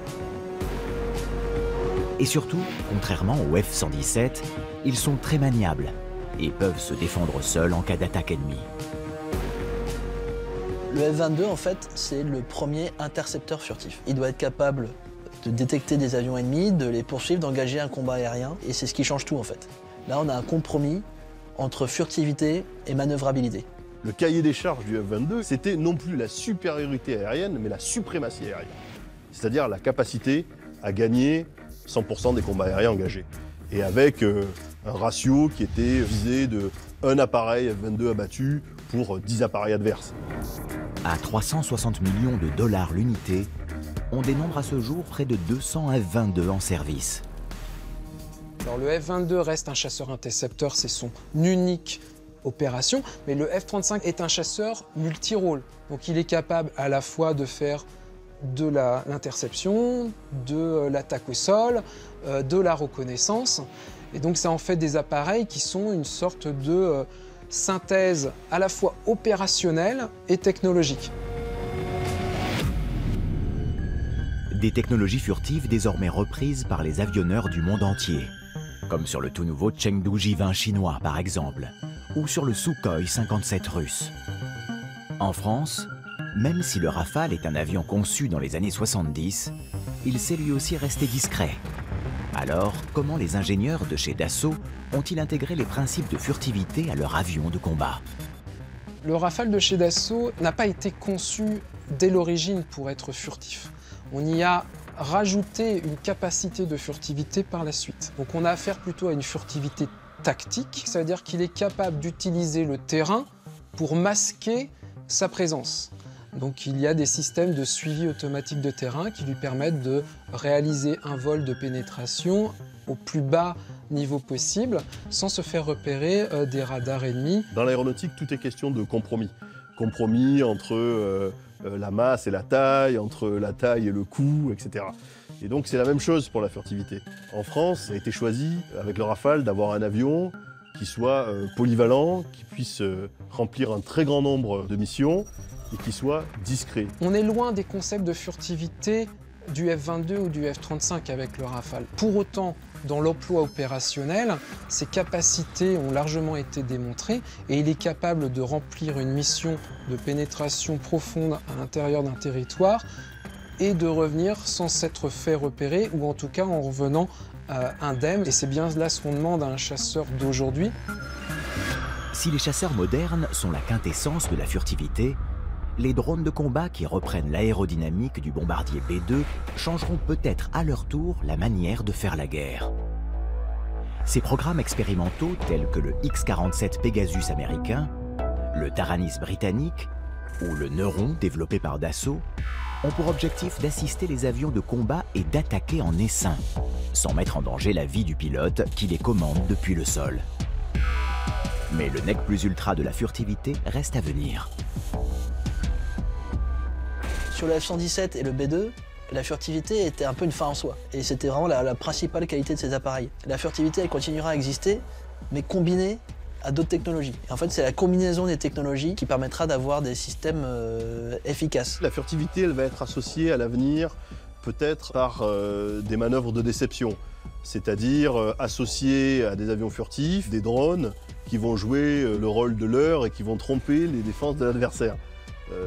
Et surtout, contrairement au F-117, ils sont très maniables et peuvent se défendre seuls en cas d'attaque ennemie. Le F-22, en fait, c'est le premier intercepteur furtif. Il doit être capable de détecter des avions ennemis, de les poursuivre, d'engager un combat aérien, et c'est ce qui change tout, en fait. Là, on a un compromis entre furtivité et manœuvrabilité. Le cahier des charges du F-22, c'était non plus la supériorité aérienne, mais la suprématie aérienne. C'est-à-dire la capacité à gagner 100% des combats aériens engagés. Et avec un ratio qui était visé de 1 appareil F-22 abattu pour 10 appareils adverses. À 360 millions de dollars l'unité, on dénombre à ce jour près de 200 F-22 en service. Alors le F-22 reste un chasseur-intercepteur, c'est son unique opération, mais le F-35 est un chasseur multirôle. Donc il est capable à la fois de faire de l'interception, de l'attaque au sol, de la reconnaissance. Et donc ça en fait des appareils qui sont une sorte de synthèse à la fois opérationnelle et technologique. Des technologies furtives désormais reprises par les avionneurs du monde entier, comme sur le tout nouveau Chengdu J-20 chinois par exemple, ou sur le Sukhoi 57 russe. En France, même si le Rafale est un avion conçu dans les années 70, il sait lui aussi rester discret. Alors, comment les ingénieurs de chez Dassault ont-ils intégré les principes de furtivité à leur avion de combat? Le Rafale de chez Dassault n'a pas été conçu dès l'origine pour être furtif. On y a rajouté une capacité de furtivité par la suite. Donc on a affaire plutôt à une furtivité tactique, ça veut dire qu'il est capable d'utiliser le terrain pour masquer sa présence. Donc il y a des systèmes de suivi automatique de terrain qui lui permettent de réaliser un vol de pénétration au plus bas niveau possible sans se faire repérer des radars ennemis. Dans l'aéronautique, tout est question de compromis. Compromis entre la masse et la taille, entre la taille et le coût, etc. Et donc c'est la même chose pour la furtivité. En France, ça a été choisi avec le Rafale d'avoir un avion qui soit polyvalent, qui puisse remplir un très grand nombre de missions et qui soit discret. On est loin des concepts de furtivité du F-22 ou du F-35 avec le Rafale. Pour autant, dans l'emploi opérationnel, ses capacités ont largement été démontrées et il est capable de remplir une mission de pénétration profonde à l'intérieur d'un territoire et de revenir sans s'être fait repérer, ou en tout cas en revenant indemne. Et c'est bien là ce qu'on demande à un chasseur d'aujourd'hui. Si les chasseurs modernes sont la quintessence de la furtivité, les drones de combat qui reprennent l'aérodynamique du bombardier B-2 changeront peut-être à leur tour la manière de faire la guerre. Ces programmes expérimentaux tels que le X-47 Pegasus américain, le Taranis britannique ou le Neuron développé par Dassault ont pour objectif d'assister les avions de combat et d'attaquer en essaim, sans mettre en danger la vie du pilote qui les commande depuis le sol. Mais le nec plus ultra de la furtivité reste à venir. Sur le F-117 et le B-2, la furtivité était un peu une fin en soi. Et c'était vraiment la principale qualité de ces appareils. La furtivité, elle continuera à exister, mais combinée à d'autres technologies. Et en fait, c'est la combinaison des technologies qui permettra d'avoir des systèmes efficaces. La furtivité, elle va être associée à l'avenir peut-être par des manœuvres de déception, c'est-à-dire associées à des avions furtifs, des drones qui vont jouer le rôle de leurre et qui vont tromper les défenses de l'adversaire.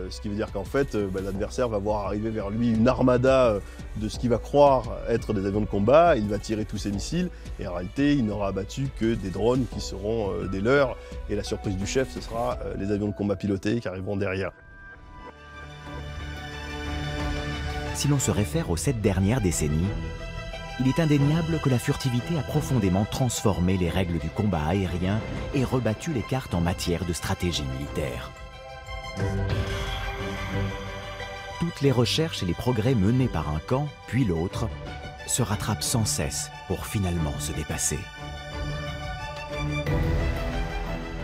Ce qui veut dire qu'en fait, l'adversaire va voir arriver vers lui une armada de ce qu'il va croire être des avions de combat, il va tirer tous ses missiles, et en réalité, il n'aura abattu que des drones qui seront des leurs, et la surprise du chef, ce sera les avions de combat pilotés qui arriveront derrière. Si l'on se réfère aux 7 dernières décennies, il est indéniable que la furtivité a profondément transformé les règles du combat aérien et rebattu les cartes en matière de stratégie militaire. Toutes les recherches et les progrès menés par un camp, puis l'autre, se rattrapent sans cesse pour finalement se dépasser.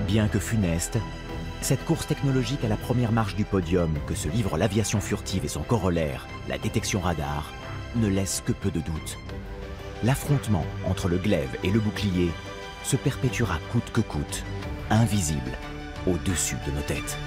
Bien que funeste, cette course technologique à la première marche du podium que se livre l'aviation furtive et son corollaire, la détection radar, ne laisse que peu de doute. L'affrontement entre le glaive et le bouclier se perpétuera coûte que coûte, invisible, au-dessus de nos têtes.